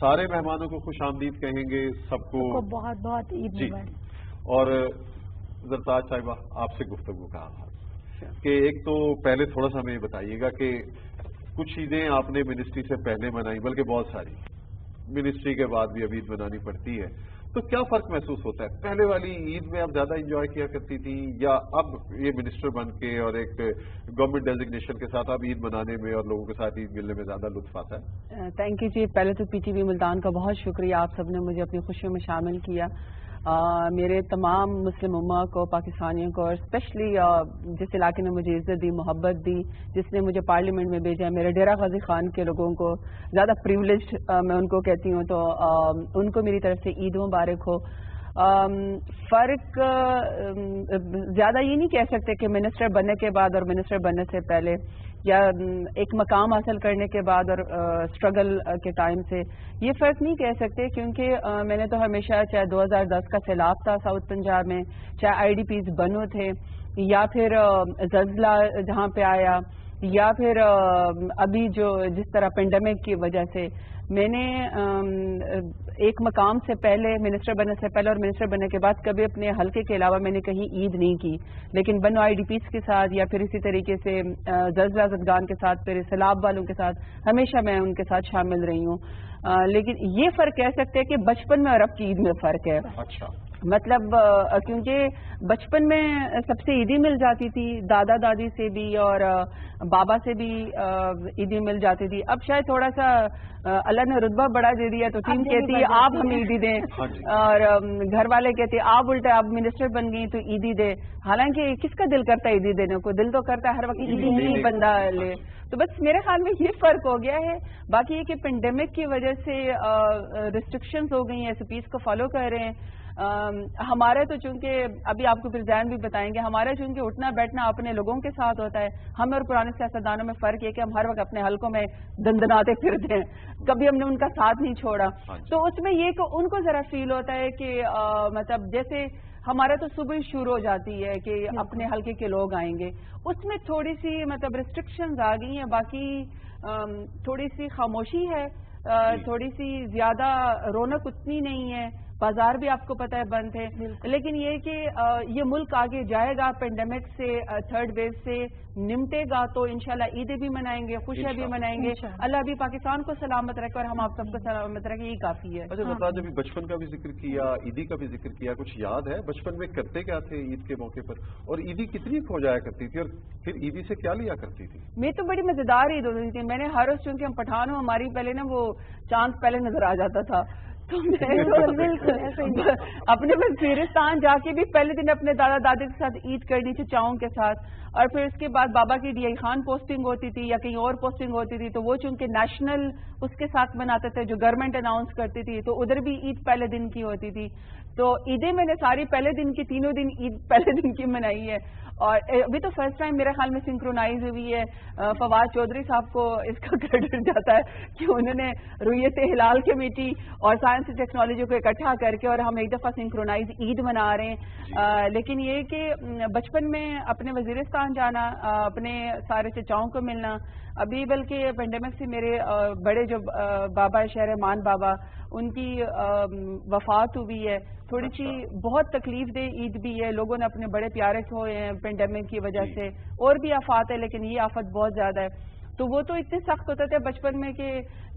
سارے مہمانوں کو خوش آمدید کہیں گے، سب کو بہت بہت عید جی مبارک۔ اور زرتاج صاحبہ آپ سے گفتگو کا آغاز کہ ایک تو پہلے تھوڑا سا ہمیں یہ بتائیے گا کہ کچھ چیزیں آپ نے منسٹری سے پہلے منائی، بلکہ بہت ساری منسٹری کے بعد بھی اب عید منانی پڑتی ہے، تو کیا فرق محسوس ہوتا ہے؟ پہلے والی عید میں آپ زیادہ انجوائے کیا کرتی تھی، یا اب یہ منسٹر بن کے اور ایک گورنمنٹ ڈیزگنیشن کے ساتھ اب عید منانے میں اور لوگوں کے ساتھ عید ملنے میں زیادہ لطف آتا ہے؟ تھینک یو جی، پہلے تو پی ٹی وی ملتان کا بہت شکریہ، آپ سب نے مجھے اپنی خوشیوں میں شامل کیا۔ میرے تمام مسلم امہ کو، پاکستانیوں کو، اور اسپیشلی جس علاقے نے مجھے عزت دی، محبت دی، جس نے مجھے پارلیمنٹ میں بھیجا، میرے ڈیرہ غازی خان کے لوگوں کو زیادہ پریولیجڈ میں ان کو کہتی ہوں، تو ان کو میری طرف سے عید مبارک ہو۔ فرق زیادہ یہ نہیں کہہ سکتے کہ منسٹر بننے کے بعد اور منسٹر بننے سے پہلے، یا ایک مقام حاصل کرنے کے بعد اور اسٹرگل کے ٹائم سے، یہ فرق نہیں کہہ سکتے، کیونکہ میں نے تو ہمیشہ، چاہے 2010 کا سیلاب تھا ساؤتھ پنجاب میں، چاہے آئی ڈی پیز بنو تھے، یا پھر زلزلہ جہاں پہ آیا، یا پھر ابھی جو جس طرح پینڈیمک کی وجہ سے، میں نے ایک مقام سے پہلے، منسٹر بننے سے پہلے اور منسٹر بننے کے بعد کبھی اپنے حلقے کے علاوہ میں نے کہیں عید نہیں کی، لیکن بنو آئی ڈی پیز کے ساتھ، یا پھر اسی طریقے سے زلزلہ زدگان کے ساتھ، پھر سیلاب والوں کے ساتھ ہمیشہ میں ان کے ساتھ شامل رہی ہوں۔ لیکن یہ فرق کہہ سکتے ہیں کہ بچپن میں اور اب کی عید میں فرق ہے۔ اچھا، مطلب کیونکہ بچپن میں سب سے عیدی مل جاتی تھی، دادا دادی سے بھی اور بابا سے بھی عیدی مل جاتی تھی۔ اب شاید تھوڑا سا اللہ نے رتبہ بڑا دے دیا تو ٹیم کہتی ہے آپ ہمیں عیدی دیں، اور گھر والے کہتے ہیں آپ الٹا آپ منسٹر بن گئی تو عیدی دے، حالانکہ کس کا دل کرتا ہے عیدی دینے کو؟ دل تو کرتا ہے ہر وقت عیدی ہی بندہ لے۔ تو بس میرے خیال میں یہ فرق ہو گیا ہے۔ باقی یہ کہ پینڈیمک کی وجہ سے ریسٹرکشنز ہو گئی ہیں، ایس او پیز کو فالو کر رہے ہیں۔ ہمارا تو چونکہ ابھی آپ کو پھر زین بھی بتائیں گے، ہمارا چونکہ اٹھنا بیٹھنا اپنے لوگوں کے ساتھ ہوتا ہے، ہم اور پرانے سیاستدانوں میں فرق یہ کہ ہم ہر وقت اپنے حلقوں میں دندناتے پھرتے ہیں، کبھی ہم نے ان کا ساتھ نہیں چھوڑا۔ تو اس میں یہ کہ ان کو ذرا فیل ہوتا ہے کہ مطلب جیسے ہمارا تو صبح ہی شروع ہو جاتی ہے کہ اپنے حلقے کے لوگ آئیں گے، اس میں تھوڑی سی مطلب ریسٹرکشنز آ گئی ہیں، باقی تھوڑی سی خاموشی ہے، تھوڑی سی زیادہ رونق اتنی نہیں ہے، بازار بھی آپ کو پتہ ہے بند ہے، لیکن یہ کہ یہ ملک آگے جائے گا، پینڈیمک سے تھرڈ ویو سے نمٹے گا تو انشاءاللہ عیدیں بھی منائیں گے، خوشیاں بھی منائیں گے، اللہ بھی پاکستان کو سلامت رکھے اور ہم آپ سب کو سلامت رکھے، یہ کافی ہے۔ اچھا بتا، جب بچپن کا بھی ذکر کیا، عیدی کا بھی ذکر کیا، کچھ یاد ہے بچپن میں کرتے کیا تھے عید کے موقع پر، اور عیدی کتنی کھو جایا کرتی تھی، اور پھر عیدی سے کیا لیا کرتی تھی؟ میں تو بڑی مزیدار عید ہوتی تھی، میں نے ہر روز، چونکہ ہم پٹھان ہوں، ہماری پہلے نا وہ چاند پہلے نظر آ جاتا تھا، تو میں اپنے وزیرستان جا کے بھی پہلے دن اپنے دادا دادی کے ساتھ عید کرنی تھی چاؤں کے ساتھ، اور پھر اس کے بعد بابا کی ڈی آئی خان پوسٹنگ ہوتی تھی یا کہیں اور پوسٹنگ ہوتی تھی، تو وہ چونکہ نیشنل اس کے ساتھ مناتے تھے جو گورنمنٹ اناؤنس کرتی تھی، تو ادھر بھی عید پہلے دن کی ہوتی تھی۔ تو عیدیں میں نے ساری پہلے دن کی، تینوں دن عید پہلے دن کی منائی ہے، اور ابھی تو فرسٹ ٹائم میرے خیال میں سنکرونائز ہوئی ہے۔ فواد چودھری صاحب کو اس کا کریڈٹ جاتا ہے کہ انہوں نے رویت ہلال کمیٹی اور سائنس اینڈ ٹیکنالوجی کو اکٹھا کر کے اور ہم ایک دفعہ سنکرونائز عید منا رہے ہیں۔ لیکن یہ کہ بچپن میں اپنے وزیرستان جانا، اپنے سارے چچاؤں کو ملنا، ابھی بلکہ پینڈیمک سے میرے بڑے جو بابا شہر مان بابا، ان کی وفات ہوئی ہے، تھوڑی سی بہت تکلیف دہ عید بھی ہے، لوگوں نے اپنے بڑے پیارے کھوئے ہیں پینڈیمک کی وجہ سے، اور بھی آفات ہے لیکن یہ آفت بہت زیادہ ہے۔ تو وہ تو اتنے سخت ہوتے تھے بچپن میں کہ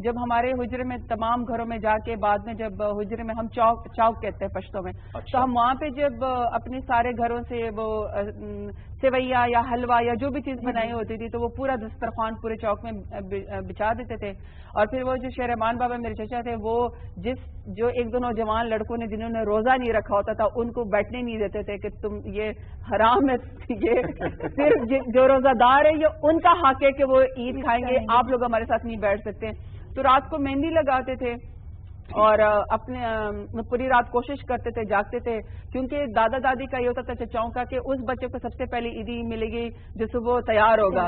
جب ہمارے حجرے میں تمام گھروں میں جا کے، بعد میں جب حجرے میں ہم چوک کہتے ہیں پشتوں میں، تو ہم وہاں پہ جب اپنے سارے گھروں سے وہ سیویا یا حلوہ یا جو بھی چیز بنائی ہوتی تھی تو وہ پورا دسترخوان پورے چوک میں بچھا دیتے تھے، اور پھر وہ جو شہر مان بابا میرے چچا تھے، وہ جو ایک دو نوجوان لڑکوں نے جنہوں نے روزہ نہیں رکھا ہوتا تھا ان کو بیٹھنے نہیں دیتے تھے کہ تم یہ حرام ہے، یہ صرف جو روزہ دار ہے یہ ان کا حق ہے کہ وہ عید کھائیں گے، آپ لوگ ہمارے ساتھ نہیں بیٹھ سکتے۔ تو رات کو مہندی لگاتے تھے اور اپنے پوری رات کوشش کرتے تھے، جاگتے تھے، کیونکہ دادا دادی کا یہ ہوتا تھا چچاؤں کا کہ اس بچے کو سب سے پہلے عیدی ملے گی جو صبح تیار ہوگا۔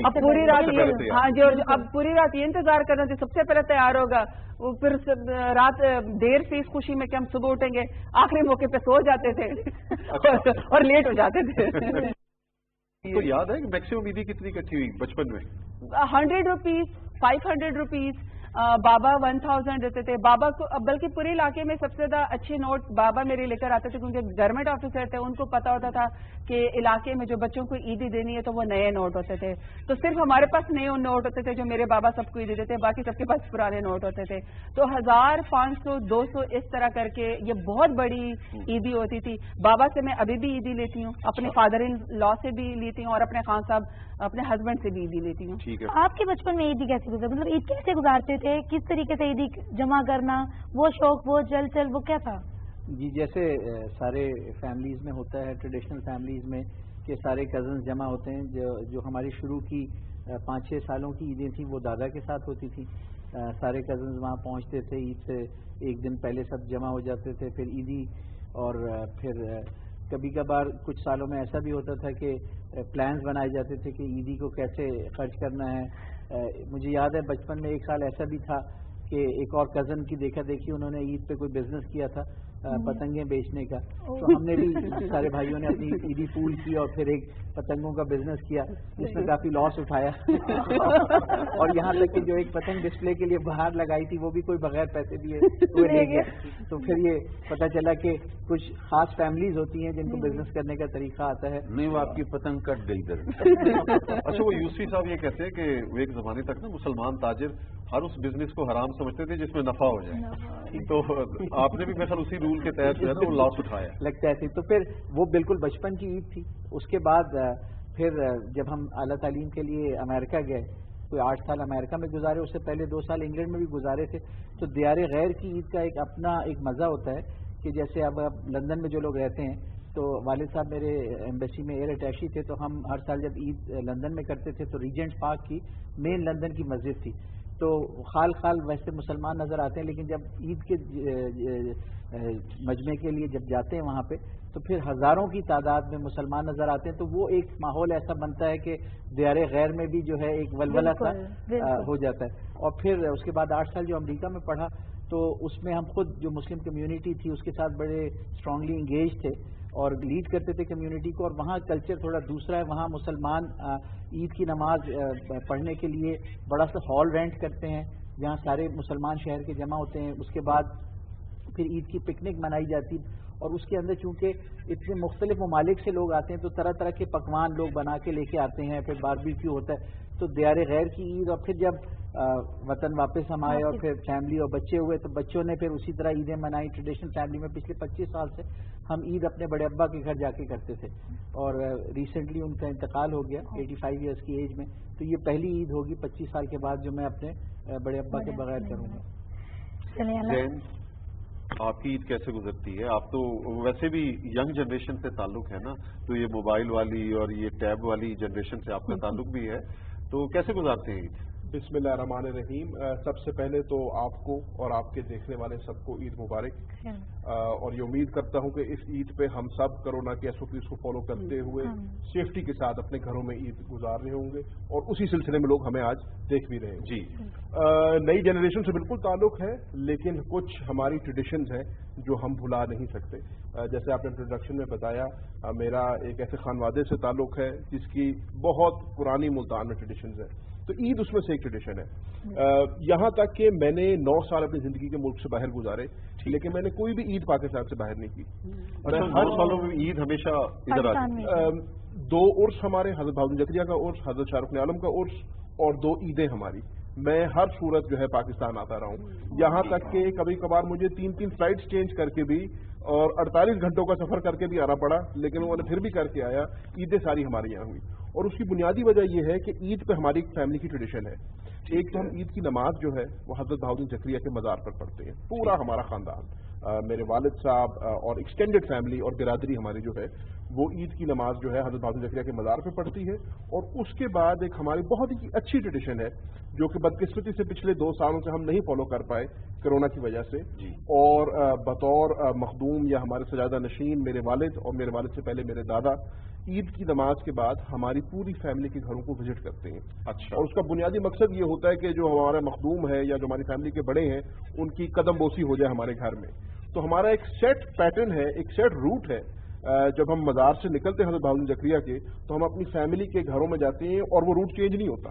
اب پوری رات ہاں جی، اب پوری رات یہ انتظار کرنا تھا سب سے پہلے تیار ہوگا، وہ پھر رات دیر سے اس خوشی میں کہ ہم صبح اٹھیں گے، آخری موقع پہ سو جاتے تھے اور لیٹ ہو جاتے تھے۔ تو یاد ہے کہ میکسیمم عیدی کتنی اکٹھی ہوئی بچپن میں؟ 100 روپیز، 500 روپیز، بابا 1000 دیتے تھے بابا کو, بلکہ پورے علاقے میں سب سے زیادہ اچھے نوٹ بابا میرے لے کر آتے تھے, کیونکہ گورنمنٹ آفیسر تھے, ان کو پتا ہوتا تھا کہ علاقے میں جو بچوں کو عیدی دینی ہے تو وہ نئے نوٹ ہوتے تھے. تو صرف ہمارے پاس نئے نوٹ ہوتے تھے جو میرے بابا سب کو عیدی دیتے تھے, باقی سب کے پاس پرانے نوٹ ہوتے تھے. تو 1000 500 200 اس طرح کر کے یہ بہت بڑی عیدی ہوتی تھی. بابا سے میں ابھی بھی عیدی لیتی ہوں, اپنے فادر ان لا سے بھی لیتی ہوں, اور اپنے خان صاحب اپنے ہسبینڈ سے بھی عیدی لیتی ہوں. آپ کے بچپن میں عیدی کیسے گزرتی, مطلب عید کیسے گزارتے تھے, کس طریقے سے عیدی جمع کرنا, وہ شوق, وہ چل وہ کیا تھا؟ جی جیسے سارے فیملیز میں ہوتا ہے, ٹریڈیشنل فیملیز میں کہ سارے کزنز جمع ہوتے ہیں. جو ہماری شروع کی 5-6 سالوں کی عیدیں تھیں وہ دادا کے ساتھ ہوتی تھی. سارے کزنز وہاں پہنچتے تھے, عید سے ایک دن پہلے سب جمع ہو جاتے تھے, پھر عیدی. اور پھر کبھی کبھار کچھ سالوں میں ایسا بھی ہوتا تھا کہ پلانز بنائے جاتے تھے کہ عیدی کو کیسے خرچ کرنا ہے. مجھے یاد ہے بچپن میں ایک سال ایسا بھی تھا کہ ایک اور کزن کی دیکھا دیکھی انہوں نے عید پہ کوئی بزنس کیا تھا پتنگیں بیچنے کا, تو ہم نے بھی سارے بھائیوں نے اپنی عیدی پول کی اور پھر ایک پتنگوں کا بزنس کیا جس میں کافی لاس اٹھایا. اور یہاں تک کہ جو ایک پتنگ ڈسپلے کے لیے باہر لگائی تھی وہ بھی کوئی بغیر پیسے دیے وہ لے گیا. تو پھر یہ پتہ چلا کہ کچھ خاص فیملیز ہوتی ہیں جن کو بزنس کرنے کا طریقہ آتا ہے. نہیں, وہ آپ کی پتنگ کٹ گئی در. اچھا, وہ یوسفی صاحب یہ کہتے ہیں کہ وہ ایک زمانے تک نا مسلمان تاجر ہر اس بزنس کو حرام سمجھتے تھے جس میں نفع ہو جائے, تو آپ نے بھی میرے خیال اسی رول کے تحت جو ہے نا وہ لاس اٹھایا لگتا ہے. تو پھر وہ بالکل بچپن کی عید تھی. اس کے بعد پھر جب ہم اعلیٰ تعلیم کے لیے امریکہ گئے, کوئی 8 سال امریکہ میں گزارے, اس سے پہلے 2 سال انگلینڈ میں بھی گزارے تھے. تو دیار غیر کی عید کا ایک اپنا ایک مزہ ہوتا ہے کہ جیسے اب لندن میں جو لوگ رہتے ہیں, تو والد صاحب میرے ایمبیسی میں ایئر اٹیچی تھے, تو ہم ہر سال جب عید لندن میں کرتے تھے تو ریجنٹ پارک کی مین لندن کی مسجد تھی, تو خال خال ویسے مسلمان نظر آتے ہیں, لیکن جب عید کے مجمع کے لیے جب جاتے ہیں وہاں پہ تو پھر ہزاروں کی تعداد میں مسلمان نظر آتے ہیں. تو وہ ایک ماحول ایسا بنتا ہے کہ دیار غیر میں بھی جو ہے ایک ولولہ سا ہو جاتا ہے. اور پھر اس کے بعد 8 سال جو امریکہ میں پڑھا تو اس میں ہم خود جو مسلم کمیونٹی تھی اس کے ساتھ بڑے اسٹرانگلی انگیج تھے اور لیڈ کرتے تھے کمیونٹی کو. اور وہاں کلچر تھوڑا دوسرا ہے, وہاں مسلمان عید کی نماز پڑھنے کے لیے بڑا سا ہال رینٹ کرتے ہیں جہاں سارے مسلمان شہر کے جمع ہوتے ہیں. اس کے بعد پھر عید کی پکنک منائی جاتی, اور اس کے اندر چونکہ اتنے مختلف ممالک سے لوگ آتے ہیں تو طرح طرح کے پکوان لوگ بنا کے لے کے آتے ہیں, پھر باربیکیو ہوتا ہے. تو دیار غیر کی عید, اور پھر جب وطن واپس ہم آئے اور پھر فیملی اور بچے ہوئے تو بچوں نے پھر اسی طرح عیدیں منائی. ٹریڈیشنل فیملی میں پچھلے 25 سال سے ہم عید اپنے بڑے ابا کے گھر جا کے کرتے تھے, اور ریسنٹلی ان کا انتقال ہو گیا 85 ایئرس کی ایج میں. تو یہ پہلی عید ہوگی 25 سال کے بعد جو میں اپنے بڑے ابا کے بغیر کروں گا. آپ کی عید کیسے گزرتی ہے؟ آپ تو ویسے بھی ینگ جنریشن سے تعلق ہے نا, تو یہ موبائل والی اور یہ ٹیب والی جنریشن سے آپ کا تعلق بھی ہے, تو کیسے گزارتے ہیں عید؟ بسم اللہ الرحمن الرحیم. سب سے پہلے تو آپ کو اور آپ کے دیکھنے والے سب کو عید مبارک, اور یہ امید کرتا ہوں کہ اس عید پہ ہم سب کرونا کے SOPs کو فالو کرتے ہوئے سیفٹی کے ساتھ اپنے گھروں میں عید گزار رہے ہوں گے, اور اسی سلسلے میں لوگ ہمیں آج دیکھ بھی رہے ہیں. جی, نئی جنریشن سے بالکل تعلق ہے, لیکن کچھ ہماری ٹریڈیشنز ہیں جو ہم بھلا نہیں سکتے. جیسے آپ نے انٹروڈکشن میں بتایا, میرا ایک ایسے خانوادے سے تعلق ہے جس کی بہت پرانی ملتان میں ٹریڈیشنز ہیں, تو عید اس میں سے ایک ٹریڈیشن ہے. یہاں تک کہ میں نے 9 سال اپنی زندگی کے ملک سے باہر گزارے, لیکن میں نے کوئی بھی عید پاکستان سے باہر نہیں کی. ہر سالوں میں عید ہمیشہ ادھر آتی ہے. 2 عرس ہمارے, حضرت بہاؤالدین زکریا کا عرس, حضرت شاہ رخ عالم کا عرس, اور 2 عیدیں ہماری. میں ہر صورت جو ہے پاکستان آتا رہا ہوں, یہاں تک کہ کبھی کبھار مجھے 3 فلائٹس چینج کر کے بھی اور 48 گھنٹوں کا سفر کر کے بھی آنا پڑا, لیکن وہ نے پھر بھی کر کے آیا. عیدیں ساری ہمارے یہاں ہوئی, اور اس کی بنیادی وجہ یہ ہے کہ عید پہ ہماری ایک فیملی کی ٹریڈیشن ہے. ایک تو ہم عید کی نماز جو ہے وہ حضرت بہاؤالدین زکریا کے مزار پر پڑھتے ہیں, پورا ہمارا خاندان, میرے والد صاحب اور ایکسٹینڈڈ فیملی اور برادری ہماری جو ہے وہ عید کی نماز جو ہے حضرت بہاؤالدین زکریا کے مزار پہ پڑھتی ہے. اور اس کے بعد ایک ہماری بہت ہی اچھی ٹریڈیشن ہے جو کہ بدقسمتی سے پچھلے 2 سالوں سے ہم نہیں فالو کر پائے کرونا کی وجہ سے. اور بطور مخدوم یا ہمارے سجادہ نشین میرے والد اور میرے والد سے پہلے میرے دادا عید کی نماز کے بعد ہماری پوری فیملی کے گھروں کو وزٹ کرتے ہیں. اچھا. اور اس کا بنیادی مقصد یہ ہوتا ہے کہ جو ہمارا مخدوم ہے یا جو ہماری فیملی کے بڑے ہیں ان کی قدم بوسی ہو جائے ہمارے گھر میں. تو ہمارا ایک سیٹ پیٹرن ہے, ایک سیٹ روٹ ہے. جب ہم مزار سے نکلتے ہیں حضرت بہاؤالدین زکریا کے, تو ہم اپنی فیملی کے گھروں میں جاتے ہیں اور وہ روٹ چینج نہیں ہوتا.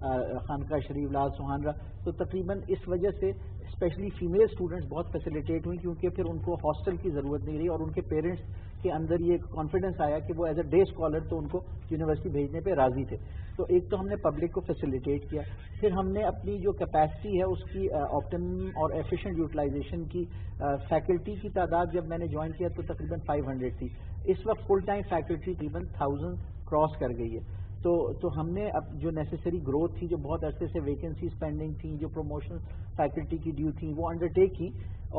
خانقاہ شریف لال سہانرا. تو تقریباً اس وجہ سے اسپیشلی فیمیل اسٹوڈنٹس بہت فیسیلیٹیٹ ہوئی, کیونکہ پھر ان کو ہاسٹل کی ضرورت نہیں رہی اور ان کے پیرنٹس کے اندر یہ کانفیڈنس آیا کہ وہ ایز اے ڈے اسکالر تو ان کو یونیورسٹی بھیجنے پہ راضی تھے. تو ایک تو ہم نے پبلک کو فیسیلیٹیٹ کیا, پھر ہم نے اپنی جو کیپیسٹی ہے اس کی آپٹیمم اور ایفیشینٹ یوٹیلائزیشن کی, فیکلٹی کی تعداد جب میں نے جوائن کیا تو تقریباً 500 تھی. اس وقت فل ٹائم فیکلٹی تقریباً 1000 کراس کر گئی ہے. تو ہم نے اب جو نیسیسری گروتھ تھی, جو بہت عرصے سے ویکینسیز پینڈنگ تھیں, جو پروموشن فیکلٹی کی ڈیو تھیں, وہ انڈر ٹیک کی.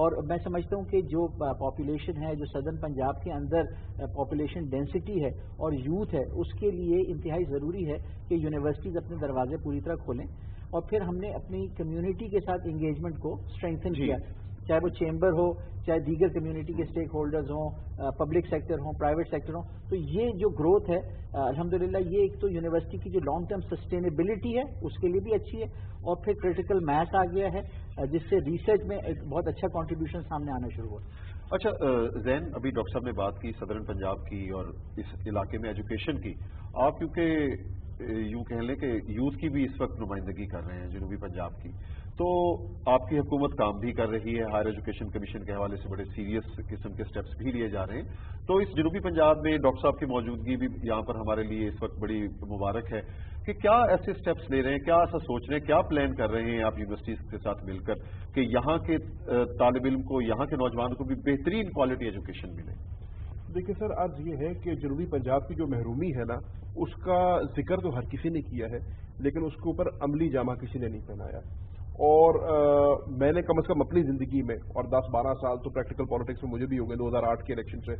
اور میں سمجھتا ہوں کہ جو پاپولیشن ہے, جو سدرن پنجاب کے اندر پاپولیشن ڈینسٹی ہے اور یوتھ ہے, اس کے لیے انتہائی ضروری ہے کہ یونیورسٹیز اپنے دروازے پوری طرح کھولیں. اور پھر ہم نے اپنی کمیونٹی کے ساتھ انگیجمنٹ کو اسٹرینتھن کیا, چاہے وہ چیمبر ہو, چاہے دیگر کمیونٹی کے اسٹیک ہولڈرز ہوں, پبلک سیکٹر ہوں, پرائیویٹ سیکٹر ہوں. تو یہ جو گروتھ ہے الحمدللہ, یہ ایک تو یونیورسٹی کی جو لانگ ٹرم سسٹینیبلٹی ہے اس کے لیے بھی اچھی ہے, اور پھر کریٹیکل میس آ گیا ہے جس سے ریسرچ میں ایک بہت اچھا کنٹریبیوشن سامنے آنا شروع ہوا. اچھا زین, ابھی ڈاکٹر صاحب نے بات کی صدرن پنجاب کی اور اس علاقے میں ایجوکیشن کی. آپ کیونکہ یوں کہہ لیں کہ یوتھ کی بھی اس وقت نمائندگی کر رہے ہیں جنوبی پنجاب کی, تو آپ کی حکومت کام بھی کر رہی ہے, ہائر ایجوکیشن کمیشن کے حوالے سے بڑے سیریس قسم کے سٹیپس بھی لیے جا رہے ہیں. تو اس جنوبی پنجاب میں ڈاکٹر صاحب کی موجودگی بھی یہاں پر ہمارے لیے اس وقت بڑی مبارک ہے کہ کیا ایسے سٹیپس لے رہے ہیں, کیا ایسا سوچ رہے ہیں, کیا پلان کر رہے ہیں آپ یونیورسٹیز کے ساتھ مل کر کہ یہاں کے طالب علم کو, یہاں کے نوجوانوں کو بھی بہترین کوالٹی ایجوکیشن ملے؟ دیکھیے سر, عرض یہ ہے کہ جنوبی پنجاب کی جو محرومی ہے نا, اس کا ذکر تو ہر کسی نے کیا ہے, لیکن اس کے اوپر عملی جامہ کسی نے نہیں پہنایا. اور میں نے کم از کم اپنی زندگی میں, اور 10-12 سال تو پریکٹیکل پالیٹکس میں مجھے بھی ہو گئے, 2008 کے الیکشن سے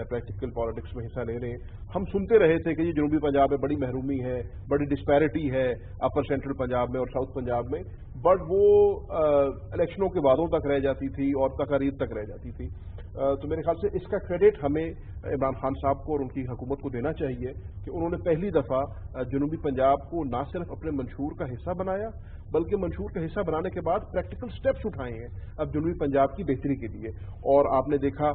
پریکٹیکل پالیٹکس میں حصہ لے رہے ہیں. ہم سنتے رہے تھے کہ یہ جنوبی پنجاب میں بڑی محرومی ہے, بڑی ڈسپیرٹی ہے اپر سینٹرل پنجاب میں اور ساؤتھ پنجاب میں, بٹ وہ الیکشنوں کے بعدوں تک رہ جاتی تھی اور تقاریر تک رہ جاتی تھی. تو میرے خیال سے اس کا کریڈٹ ہمیں عمران خان صاحب کو اور ان کی حکومت کو دینا چاہیے کہ انہوں نے پہلی دفعہ جنوبی پنجاب کو نہ صرف اپنے منشور کا حصہ بنایا, بلکہ منشور کا حصہ بنانے کے بعد پریکٹیکل سٹیپس اٹھائے ہیں اب جنوبی پنجاب کی بہتری کے لیے. اور آپ نے دیکھا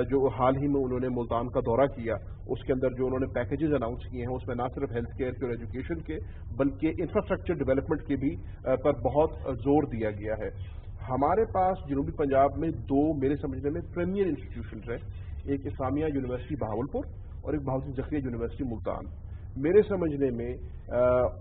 جو حال ہی میں انہوں نے ملتان کا دورہ کیا, اس کے اندر جو انہوں نے پیکیجز اناؤنس کیے ہیں, اس میں نہ صرف ہیلتھ کیئر کے اور ایجوکیشن کے بلکہ انفراسٹرکچر ڈیولپمنٹ کے بھی پر بہت زور دیا گیا ہے. ہمارے پاس جنوبی پنجاب میں 2 میرے سمجھنے میں پریمیئر انسٹیٹیوشنز ہیں, ایک اسلامیہ یونیورسٹی بہاولپور اور ایک بہاول زکریا یونیورسٹی ملتان. میرے سمجھنے میں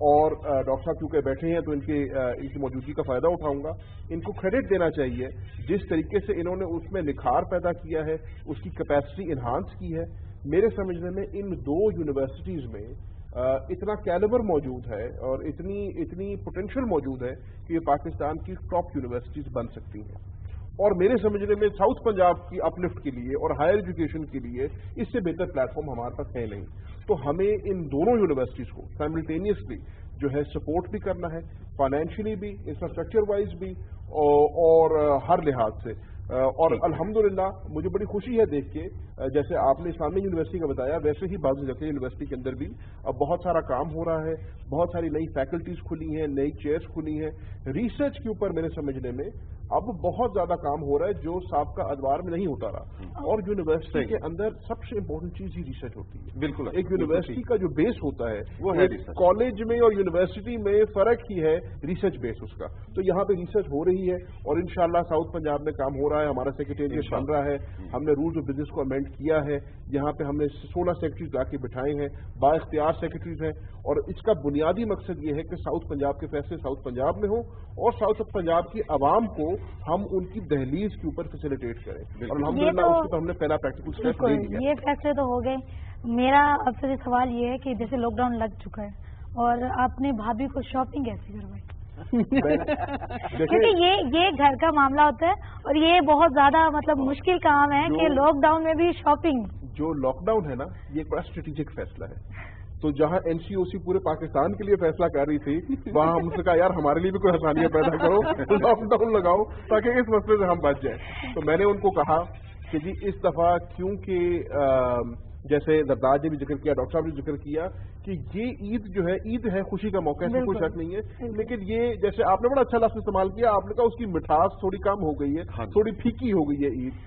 اور ڈاکٹر صاحب کیونکہ بیٹھے ہیں تو ان کی موجودگی کا فائدہ اٹھاؤں گا, ان کو کریڈٹ دینا چاہیے جس طریقے سے انہوں نے اس میں نکھار پیدا کیا ہے, اس کی کیپیسٹی انہانس کی ہے. میرے سمجھنے میں ان 2 یونیورسٹیز میں اتنا کیلیبر موجود ہے اور اتنی پوٹینشیل موجود ہے کہ یہ پاکستان کی ٹاپ یونیورسٹیز بن سکتی ہیں. اور میرے سمجھنے میں ساؤتھ پنجاب کی اپ لفٹ کے لیے اور ہائر ایجوکیشن کے لیے اس سے بہتر پلیٹ فارم ہمارے پاس ہے نہیں. تو ہمیں ان دونوں یونیورسٹیز کو سائملٹینیسلی جو ہے سپورٹ بھی کرنا ہے, فائنینشلی بھی, انفراسٹرکچر وائز بھی, اور ہر لحاظ سے. اور الحمدللہ مجھے بڑی خوشی ہے دیکھ کے, جیسے آپ نے اسلامی یونیورسٹی کا بتایا ویسے ہی بہاول زکریا یونیورسٹی کے اندر بھی اب بہت سارا کام ہو رہا ہے, بہت ساری نئی فیکلٹیز کھلی ہیں, نئی چیئرز کھلی ہیں. ریسرچ کے اوپر میرے سمجھنے میں اب بہت زیادہ کام ہو رہا ہے جو سابقہ ادوار میں نہیں ہوتا رہا. اور یونیورسٹی کے اندر سب سے امپورٹنٹ چیز ہی ریسرچ ہوتی ہے. بالکل, ایک یونیورسٹی کا جو بیس ہوتا ہے وہ ہے کالج میں اور یونیورسٹی میں فرق ہی ہے ریسرچ بیس اس کا. تو یہاں پہ ریسرچ ہو رہی ہے اور انشاءاللہ ساؤتھ پنجاب میں کام ہو رہا ہے, ہمارا سیکریٹریٹ بن رہا ہے, ہم نے رولز آف بزنس کو امینڈ کیا ہے, یہاں پہ ہم نے 16 سیکرٹریز لا کے بٹھائے ہیں, با اختیار سیکرٹریز ہیں. اور اس کا بنیادی مقصد یہ ہے کہ ساؤتھ پنجاب کے فیصلے ساؤتھ پنجاب میں ہوں اور ساؤتھ پنجاب کی عوام کو ہم ان کی دہلیز کے اوپر فیسیلیٹیٹ کریں. اور الحمدللہ اس کے اوپر ہم نے پہلا پریکٹیکل اسٹیپ لے لیا. یہ فیصلے تو ہو گئے. میرا اب سے سوال یہ ہے کہ جیسے لاک ڈاؤن لگ چکا ہے اور آپ نے بھابھی کو شاپنگ کیسے کروائی؟ کیونکہ یہ گھر کا معاملہ ہوتا ہے اور یہ بہت زیادہ مطلب مشکل کام ہے کہ لاک ڈاؤن میں بھی شاپنگ. جو لاک ڈاؤن ہے نا, یہ ایک بڑا اسٹریٹجک فیصلہ ہے. تو جہاں این سی او سی پورے پاکستان کے لیے فیصلہ کر رہی تھی, وہاں ہم سے کہا یار ہمارے لیے بھی کوئی آسانیاں پیدا کرو, لاک ڈاؤن لگاؤ تاکہ اس مسئلے سے ہم بچ جائیں. تو میں نے ان کو کہا کہ جی اس دفعہ کیونکہ جیسے زرداد نے بھی ذکر کیا, ڈاکٹر صاحب نے ذکر کیا کہ یہ عید جو ہے عید ہے, خوشی کا موقع ہے, اس میں کوئی شک نہیں ہے, لیکن یہ جیسے آپ نے بڑا اچھا لفظ استعمال کیا, آپ نے کہا اس کی مٹھاس تھوڑی کم ہو گئی ہے, تھوڑی پھیکی ہو گئی ہے عید.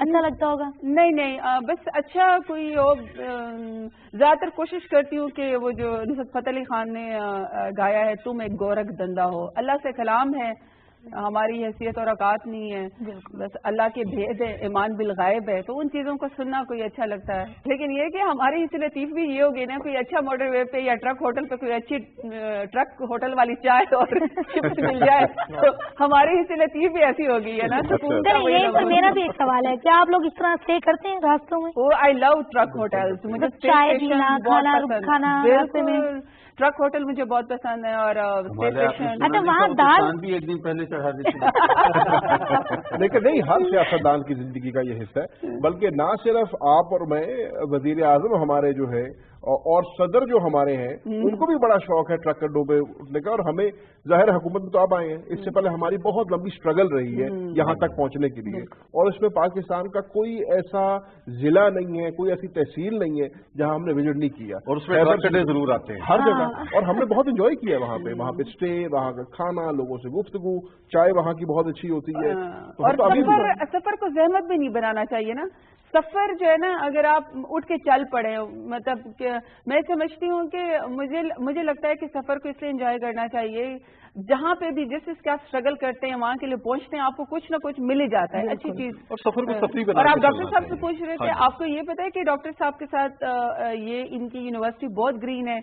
اچھا لگتا ہوگا؟ نہیں بس اچھا کوئی ہو. زیادہ تر کوشش کرتی ہوں کہ وہ جو نصرت فتح علی خان نے گایا ہے تم ایک گورکھ دندہ ہو، اللہ سے کلام ہے، ہماری حیثیت اور اوقات نہیں ہے، بس اللہ کے بھید ہے، ایمان بالغائب ہے، تو ان چیزوں کو سننا کوئی اچھا لگتا ہے. لیکن یہ کہ ہماری اس لطیف بھی یہ ہوگی نا، کوئی اچھا موٹر وے پہ یا ٹرک ہوٹل پہ کوئی اچھی ٹرک ہوٹل والی چائے اور چپس مل جائے تو ہماری اس لطیف بھی ایسی ہوگی ہے نا. یہی پر میرا بھی ایک سوال ہے، کیا آپ لوگ اس طرح اسٹے کرتے ہیں راستوں میں؟ آئی لو ٹرک ہوٹل، مجھے چائے پینا، کھانا راستے میں. ٹرک ہوٹل مجھے بہت پسند ہے. اور اچھا وہاں دال بھی ایک دن پہلے چڑھا دیتی لیکن نہیں، ہر سیاستدان کی زندگی کا یہ حصہ ہے، بلکہ نہ صرف آپ اور میں، وزیر اعظم ہمارے جو ہے اور صدر جو ہمارے ہیں ان کو بھی بڑا شوق ہے ٹرک اڈوں پہ اٹھنے کا. اور ہمیں ظاہر حکومت میں تو اب آئے ہیں، اس سے پہلے ہماری بہت لمبی سٹرگل رہی ہے یہاں تک پہنچنے کے لیے، اور اس میں پاکستان کا کوئی ایسا ضلع نہیں ہے، کوئی ایسی تحصیل نہیں ہے جہاں ہم نے وزٹ نہیں کیا. اور اس میں ٹرک اڈے ضرور آتے ہیں ہر جگہ، اور ہم نے بہت انجوائے کیا وہاں پہ اسٹے، وہاں کا کھانا، لوگوں سے گفتگو، چائے وہاں کی بہت اچھی ہوتی ہے. اور سفر کو زحمت بھی نہیں بنانا چاہیے نا. سفر جو ہے نا، اگر آپ اٹھ کے چل پڑے، مطلب کہ میں سمجھتی ہوں کہ مجھے لگتا ہے کہ سفر کو اس لیے انجوائے کرنا چاہیے، جہاں پہ بھی جس کے آپ اسٹرگل کرتے ہیں وہاں کے لیے پہنچتے ہیں، آپ کو کچھ نہ کچھ مل ہی جاتا ہے اچھی چیز. اور سفر کو تفریح بنا. اور آپ ڈاکٹر صاحب سے پوچھ رہے تھے، آپ کو یہ پتا ہے کہ ڈاکٹر صاحب کے ساتھ یہ ان کی یونیورسٹی بہت گرین ہے.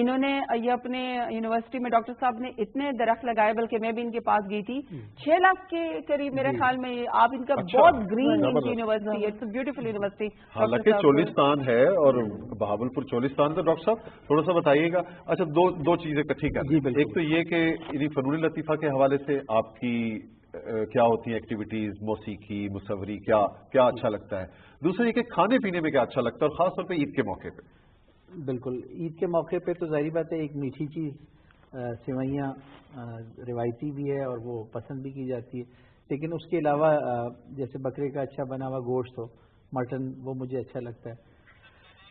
انہوں نے یہ اپنے یونیورسٹی میں ڈاکٹر صاحب نے اتنے درخت لگائے، بلکہ میں بھی ان کے پاس گئی تھی، 6 لاکھ کے قریب میرے خیال میں. آپ ان کا بہت گرین ان کی یونیورسٹی ہے، اٹس اے بیوٹیفل یونیورسٹی. حالانکہ چولستان ہے اور بہاولپور چولستان. تو ڈاکٹر صاحب تھوڑا سا بتائیے گا. اچھا دو چیزیں اکٹھی کر. ایک تو یہ کہ فنون لطیفہ کے حوالے سے آپ کی کیا ہوتی ہیں ایکٹیویٹیز، موسیقی، مصوری، کیا اچھا لگتا ہے. دوسرا یہ کہ کھانے پینے میں کیا اچھا لگتا ہے، اور خاص طور پہ عید کے موقع پہ. بالکل، عید کے موقع پہ تو ظاہری بات ہے ایک میٹھی چیز سوئیاں روایتی بھی ہے اور وہ پسند بھی کی جاتی ہے، لیکن اس کے علاوہ جیسے بکرے کا اچھا بنا ہوا گوشت ہو، مٹن، وہ مجھے اچھا لگتا ہے.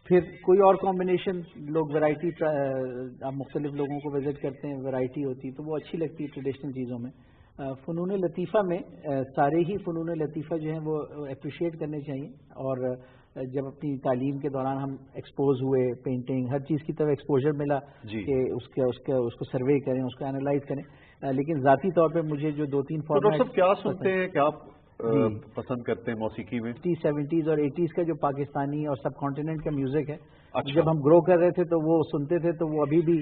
پھر کوئی اور کمبینیشن، لوگ ورائٹی، آپ مختلف لوگوں کو وزٹ کرتے ہیں، ورائٹی ہوتی ہے تو وہ اچھی لگتی ہے ٹریڈیشنل چیزوں میں. فنون لطیفہ میں سارے ہی فنون لطیفہ جو ہیں وہ اپریشیٹ کرنے چاہیے. اور جب اپنی تعلیم کے دوران ہم ایکسپوز ہوئے، پینٹنگ، ہر چیز کی طرف ایکسپوجر ملا کہ اس کو سروے کریں، اس کو اینالائز کریں. لیکن ذاتی طور پہ مجھے جو 2-3 فارمیٹ کیا سنتے ہیں، کیا پسند کرتے ہیں موسیقی میں؟ 70s اور 80s کا جو پاکستانی اور سب کانٹیننٹ کا میوزک ہے، جب ہم گرو کر رہے تھے تو وہ سنتے تھے، تو وہ ابھی بھی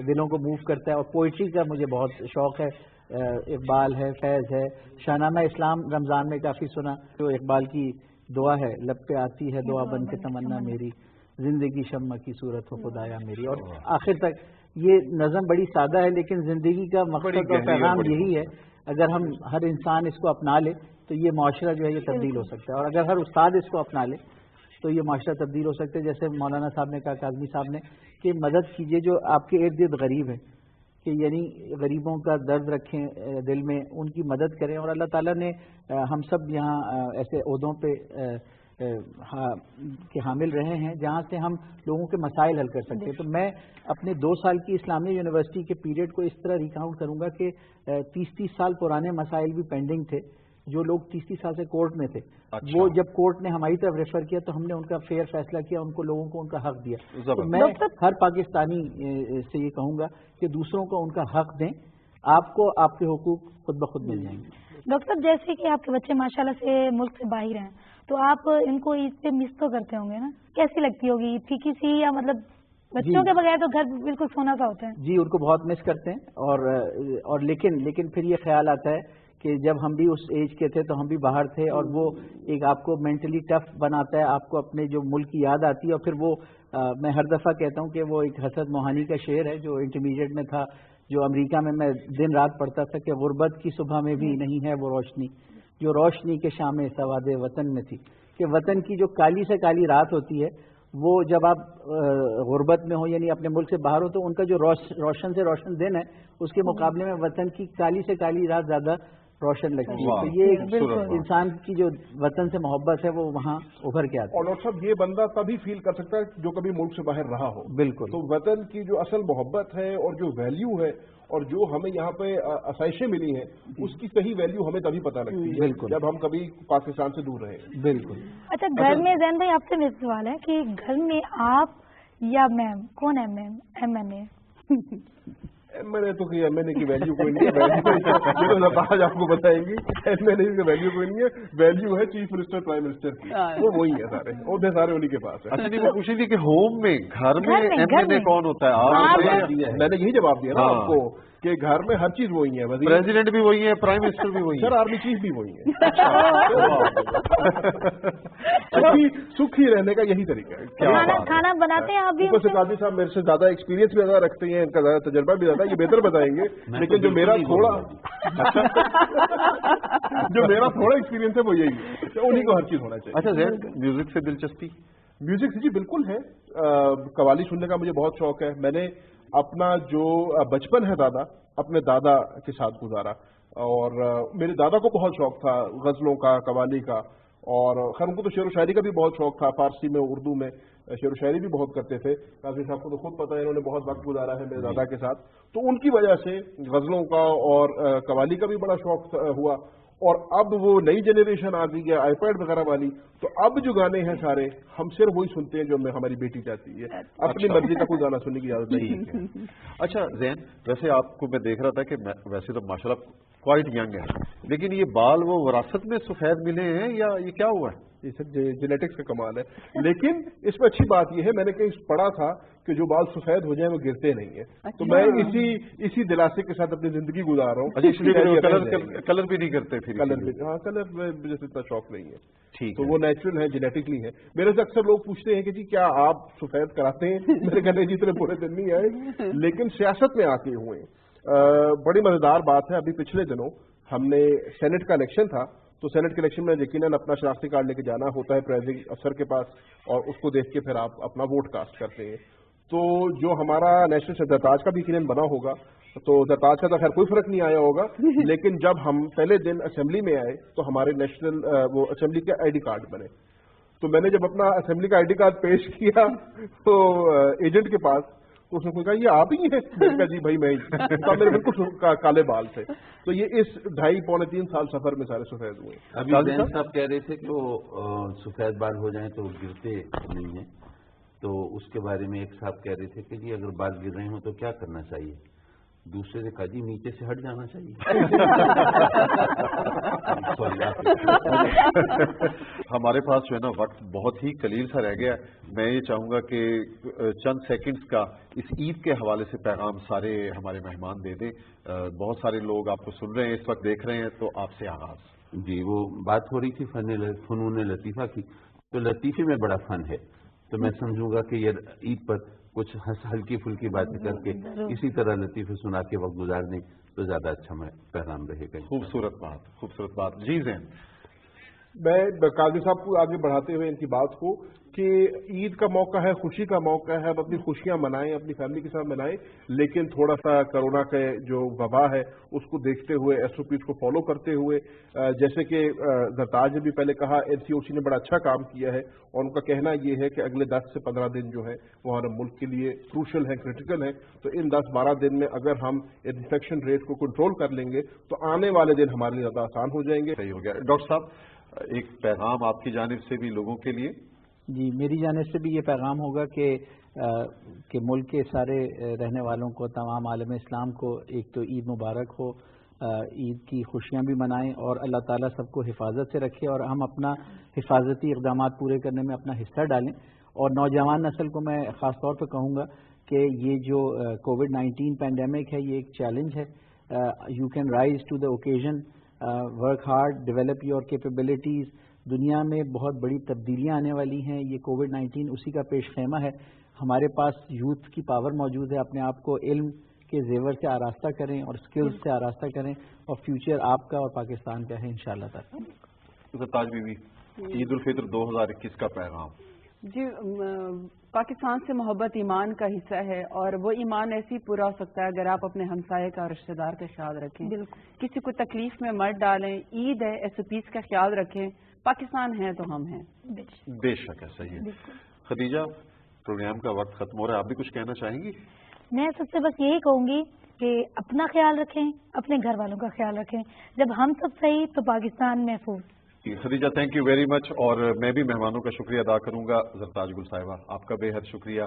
دلوں کو موو کرتا ہے. اور پوئٹری کا مجھے بہت شوق ہے. اقبال ہے، فیض ہے، شاہنامہ اسلام رمضان میں کافی سنا. جو اقبال کی دعا ہے، لب پہ آتی ہے دعا بن کے تمنا میری، زندگی شمع کی صورت ہو خدایا میری. اور آخر تک یہ نظم بڑی سادہ ہے، لیکن زندگی کا مقصد اور پیغام یہی ہے. اگر ہم ہر انسان اس کو اپنا لے تو یہ معاشرہ جو ہے یہ تبدیل ہو سکتا ہے. اور اگر ہر استاد اس کو اپنا لے تو یہ معاشرہ تبدیل ہو سکتا ہے. جیسے مولانا صاحب نے کہا، کاظمی صاحب نے، کہ مدد کیجیے جو آپ کے ارد گرد غریب ہیں، کہ یعنی غریبوں کا درد رکھیں دل میں، ان کی مدد کریں. اور اللہ تعالیٰ نے ہم سب یہاں ایسے عہدوں پہ کے حامل رہے ہیں جہاں سے ہم لوگوں کے مسائل حل کر سکتے ہیں. تو میں اپنے 2 سال کی اسلامیہ یونیورسٹی کے پیریڈ کو اس طرح ریکاؤنٹ کروں گا کہ 30 سال پرانے مسائل بھی پینڈنگ تھے. جو لوگ 30 سال سے کورٹ میں تھے، وہ جب کورٹ نے ہماری طرف ریفر کیا تو ہم نے ان کا فیئر فیصلہ کیا، ان کو لوگوں کو ان کا حق دیا. تو میں ہر پاکستانی سے یہ کہوں گا کہ دوسروں کو ان کا حق دیں، آپ کو آپ کے حقوق خود بخود مل جائیں گے. ڈاکٹر صاحب، جیسے کہ آپ کے بچے ماشاءاللہ سے ملک سے باہر ہیں، تو آپ ان کو عید پہ مس تو کرتے ہوں گے نا؟ کیسی لگتی ہوگی عید کی کسی، یا مطلب بچوں کے بغیر تو گھر بالکل سونا سا ہوتا ہے؟ جی، ان کو بہت مس کرتے ہیں. اور لیکن پھر یہ خیال آتا ہے کہ جب ہم بھی اس ایج کے تھے تو ہم بھی باہر تھے، اور وہ ایک آپ کو مینٹلی ٹف بناتا ہے، آپ کو اپنے جو ملک کی یاد آتی ہے. اور پھر وہ میں ہر دفعہ کہتا ہوں کہ وہ ایک حسرت موہانی کا شعر ہے جو انٹرمیڈیٹ میں تھا، جو امریکہ میں دن رات پڑھتا تھا، کہ غربت کی صبح میں بھی نہیں ہے وہ روشنی جو روشنی کے شام سواد وطن میں تھی. کہ وطن کی جو کالی سے کالی رات ہوتی ہے، وہ جب آپ غربت میں ہو، یعنی اپنے ملک سے باہر ہو، تو ان کا جو روشن سے روشن دن ہے، اس کے مقابلے میں وطن کی کالی سے کالی رات زیادہ روشن لگتی ہے. تو یہ انسان کی جو وطن سے محبت ہے وہ وہاں ابھر کے آتی ہے. اور ڈاکٹر صاحب یہ بندہ تبھی فیل کر سکتا ہے جو کبھی ملک سے باہر رہا ہو. بالکل. تو وطن کی جو اصل محبت ہے اور جو ویلیو ہے اور جو ہمیں یہاں پہ آسائشیں ملی ہیں اس کی صحیح ویلیو ہمیں تبھی پتہ لگتی ہے جب ہم کبھی پاکستان سے دور رہے. بالکل. اچھا گھر میں زین بھائی آپ سے میرا سوال ہے کہ گھر میں آپ یا میم کون ہے میم ایم این اے؟ میں نے تو کہ ایم این اے کی ویلیو کوئی نہیں ہے. یہ تو آج آپ کو بتائیں گی ایم این اے کی ویلیو کوئی نہیں ہے. ویلیو ہے چیف منسٹر پرائم منسٹر کی, وہ وہی ہے سارے عہدے سارے انہیں کے پاس ہے. اچھا نہیں وہ پوچھی تھی کہ ہوم میں گھر میں ایم این اے کون ہوتا ہے؟ میں نے یہی جواب دیا نا آپ کو کہ گھر میں ہر چیز وہی ہے. پریزیڈنٹ بھی وہی ہے, پرائم منسٹر بھی وہی ہے, سر آرمی چیف بھی وہی ہے. سکھی رہنے کا یہی طریقہ ہے. کھانا بناتے ہیں آپ بھی؟ اوپر سے قاضی صاحب میرے سے زیادہ ایکسپیرینس بھی زیادہ رکھتے ہیں, ان کا زیادہ تجربہ بھی زیادہ, یہ بہتر بتائیں گے. لیکن جو میرا تھوڑا ایکسپیرینس ہے وہ یہی ہے, انہیں کو ہر چیز ہونا چاہیے. اچھا زین میوزک سے دلچسپی؟ میوزک سے جی بالکل ہے. قوالی سننے کا مجھے بہت شوق ہے. میں نے اپنا جو بچپن ہے دادا اپنے دادا کے ساتھ گزارا, اور میرے دادا کو بہت شوق تھا غزلوں کا, قوالی کا, اور خیر ان کو تو شعر و شاعری کا بھی بہت شوق تھا. فارسی میں اردو میں شعر و شاعری بھی بہت کرتے تھے. قاضی صاحب کو تو خود پتہ ہے, انہوں نے بہت وقت گزارا ہے میرے دادا کے ساتھ, تو ان کی وجہ سے غزلوں کا اور قوالی کا بھی بڑا شوق ہوا. اور اب وہ نئی جنریشن آ گئی ہے آئی پیڈ وغیرہ والی, تو اب جو گانے ہیں سارے ہم صرف وہی سنتے ہیں جو ہماری بیٹی چاہتی ہے. اپنی مرضی کا کوئی گانا سننے کی اجازت نہیں ہے. اچھا زین ویسے آپ کو میں دیکھ رہا تھا کہ ویسے تو ماشاءاللہ کوائٹ ینگ ہے, لیکن یہ بال وہ وراثت میں سفید ملے ہیں یا یہ کیا ہوا ہے؟ یہ سب جینیٹکس کا کمال ہے. لیکن اس میں اچھی بات یہ ہے, میں نے کہیں پڑھا تھا کہ جو بال سفید ہو جائیں وہ گرتے نہیں ہیں. تو میں اسی دلاسے کے ساتھ اپنی زندگی گزار رہا ہوں. کلر بھی نہیں کرتے پھر؟ کلر مجھے اتنا شوق نہیں ہے. ٹھیک, تو وہ نیچرل ہے, جینیٹکلی ہے. میرے سے اکثر لوگ پوچھتے ہیں کہ جی کیا آپ سفید کراتے ہیں؟ میرے کہنے جی اتنے پورے دن نہیں آئے, لیکن سیاست میں آتے ہوئے بڑی مزیدار بات ہے. ابھی پچھلے دنوں ہم نے سینٹ کا الیکشن تھا, تو سینٹ کے الیکشن میں یقیناً اپنا شناختی کارڈ لے کے جانا ہوتا ہے پریزنٹنگ افسر کے پاس, اور اس کو دیکھ کے پھر آپ اپنا ووٹ کاسٹ کرتے ہیں. تو جو ہمارا نیشنل زرتاج کا بھی یقیناً بنا ہوگا, تو زرتاج کا تو خیر کوئی فرق نہیں آیا ہوگا, لیکن جب ہم پہلے دن اسمبلی میں آئے تو ہمارے نیشنل وہ اسمبلی کے آئی ڈی کارڈ بنے. تو میں نے جب اپنا اسمبلی کا آئی ڈی کارڈ پیش کیا تو ایجنٹ کے پاس, تو اس نے کہا یہ آپ ہی ہیں؟ میں نے کہا جی بھائی میں ہی. تو میرے بالکل کالے بال تھے. تو یہ اس 2.5-3 سال سفر میں سارے سفید ہوئے. ابھی زین صاحب کہہ رہے تھے کہ وہ سفید بال ہو جائیں تو گرتے نہیں ہیں, تو اس کے بارے میں ایک صاحب کہہ رہے تھے کہ جی اگر بال گر رہے ہوں تو کیا کرنا چاہیے؟ دوسرے نے کہا جی نیچے سے ہٹ جانا چاہیے. ہمارے پاس جو ہے نا وقت بہت ہی قلیل سا رہ گیا. میں یہ چاہوں گا کہ چند سیکنڈز کا اس عید کے حوالے سے پیغام سارے ہمارے مہمان دے دیں. بہت سارے لوگ آپ کو سن رہے ہیں, اس وقت دیکھ رہے ہیں, تو آپ سے آغاز. جی وہ بات ہو رہی تھی فنون لطیفہ کی, تو لطیفے میں بڑا فن ہے, تو میں سمجھوں گا کہ یہ عید پر کچھ ہلکی پھلکی باتیں کر کے اسی طرح لطیفے سنا کے وقت گزار دیں تو زیادہ اچھا پیغام رہے گا. خوبصورت بات. جی زین, میں قاضی صاحب کو آگے بڑھاتے ہوئے ان کی بات کو کہ عید کا موقع ہے, خوشی کا موقع ہے, اب اپنی خوشیاں منائیں, اپنی فیملی کے ساتھ منائیں, لیکن تھوڑا سا کرونا کا جو وبا ہے اس کو دیکھتے ہوئے ایس او پیز کو فالو کرتے ہوئے, جیسے کہ زرتاج نے بھی پہلے کہا این سی او سی نے بڑا اچھا کام کیا ہے, اور ان کا کہنا یہ ہے کہ اگلے 10 سے 15 دن جو ہے وہ ہمارے ملک کے لیے کروشل ہے, کرٹیکل ہے. تو ان 10-12 دن میں اگر ہم انفیکشن ریٹ کو کنٹرول کر لیں گے تو آنے والے دن ہمارے لیے زیادہ آسان ہو جائیں گے. صحیح ہو گیا. ڈاکٹر صاحب ایک پیغام آپ کی جانب سے بھی لوگوں کے لیے. جی میری جانب سے بھی یہ پیغام ہوگا کہ ملک کے سارے رہنے والوں کو, تمام عالم اسلام کو ایک تو عید مبارک ہو, عید کی خوشیاں بھی منائیں, اور اللہ تعالیٰ سب کو حفاظت سے رکھے, اور ہم اپنا حفاظتی اقدامات پورے کرنے میں اپنا حصہ ڈالیں. اور نوجوان نسل کو میں خاص طور پہ کہوں گا کہ یہ جو کووڈ-19 پینڈیمک ہے یہ ایک چیلنج ہے. You can rise to the occasion, work hard, develop your capabilities. دنیا میں بہت بڑی تبدیلیاں آنے والی ہیں, یہ کووڈ-19 اسی کا پیش خیمہ ہے. ہمارے پاس یوتھ کی پاور موجود ہے, اپنے آپ کو علم کے زیور سے آراستہ کریں اور سکلز سے آراستہ کریں, اور فیوچر آپ کا اور پاکستان کا ہے انشاءاللہ تعالی. تاج بی بی, عید الفطر 2021 کا پیغام. جی پاکستان سے محبت ایمان کا حصہ ہے، اور وہ ایمان ایسی پورا ہو سکتا ہے اگر آپ اپنے ہمسائے کا اور رشتہ دار کا خیال رکھیں، کسی کو تکلیف میں مت ڈالیں، عید ہے SOPs کا خیال رکھیں، پاکستان ہے تو ہم ہیں۔ بے شک ہے، صحیح ہے۔ خدیجہ، پروگرام کا وقت ختم ہو رہا ہے، آپ بھی کچھ کہنا چاہیں گی؟ میں سب سے بس یہی کہوں گی کہ اپنا خیال رکھیں، اپنے گھر والوں کا خیال رکھیں، جب ہم سب صحیح تو پاکستان محفوظ۔ Khadija thank you very much, اور میں بھی مہمانوں کا شکریہ ادا کروں گا۔ زرتاج گل صاحبہ آپ کا بے حد شکریہ،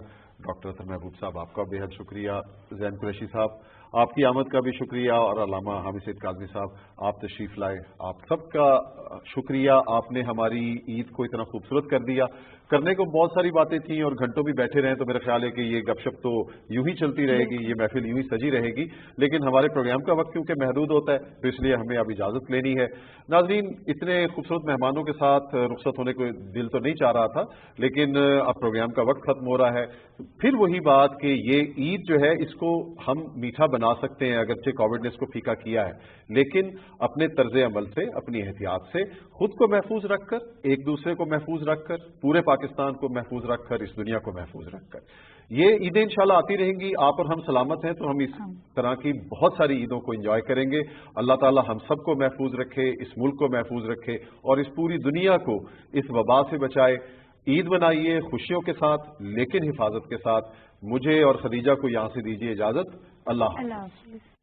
ڈاکٹر اطہر محبوب صاحب آپ کا بے حد شکریہ، زین قریشی صاحب آپ کی آمد کا بھی شکریہ، اور علامہ حامد سید کاظمی صاحب آپ تشریف لائے، آپ سب کا شکریہ۔ آپ نے ہماری عید کو اتنا خوبصورت کر دیا۔ کرنے کو بہت ساری باتیں تھیں اور گھنٹوں بھی بیٹھے رہیں تو میرا خیال ہے کہ یہ گپ شپ تو یوں ہی چلتی رہے گی، یہ محفل یوں ہی سجی رہے گی، لیکن ہمارے پروگرام کا وقت کیونکہ محدود ہوتا ہے تو اس لیے ہمیں اب اجازت لینی ہے۔ ناظرین، اتنے خوبصورت مہمانوں کے ساتھ رخصت ہونے کو دل تو نہیں چاہ رہا تھا، لیکن اب پروگرام کا وقت ختم ہو رہا ہے۔ پھر وہی بات کہ یہ عید جو ہے اس کو ہم میٹھا بنا سکتے ہیں، اگرچہ کووڈ نے اس کو پھیکا کیا ہے، لیکن اپنے طرز عمل سے، اپنی احتیاط سے، خود کو محفوظ رکھ کر، ایک دوسرے کو محفوظ رکھ کر، پورے پاکستان کو محفوظ رکھ کر، اس دنیا کو محفوظ رکھ کر، یہ عیدیں انشاءاللہ آتی رہیں گی۔ آپ اور ہم سلامت ہیں تو ہم اس طرح کی بہت ساری عیدوں کو انجوائے کریں گے۔ اللہ تعالی ہم سب کو محفوظ رکھے، اس ملک کو محفوظ رکھے، اور اس پوری دنیا کو اس وبا سے بچائے۔ عید منائیے خوشیوں کے ساتھ، لیکن حفاظت کے ساتھ۔ مجھے اور خدیجہ کو یہاں سے دیجیے اجازت۔ اللہ حافظ۔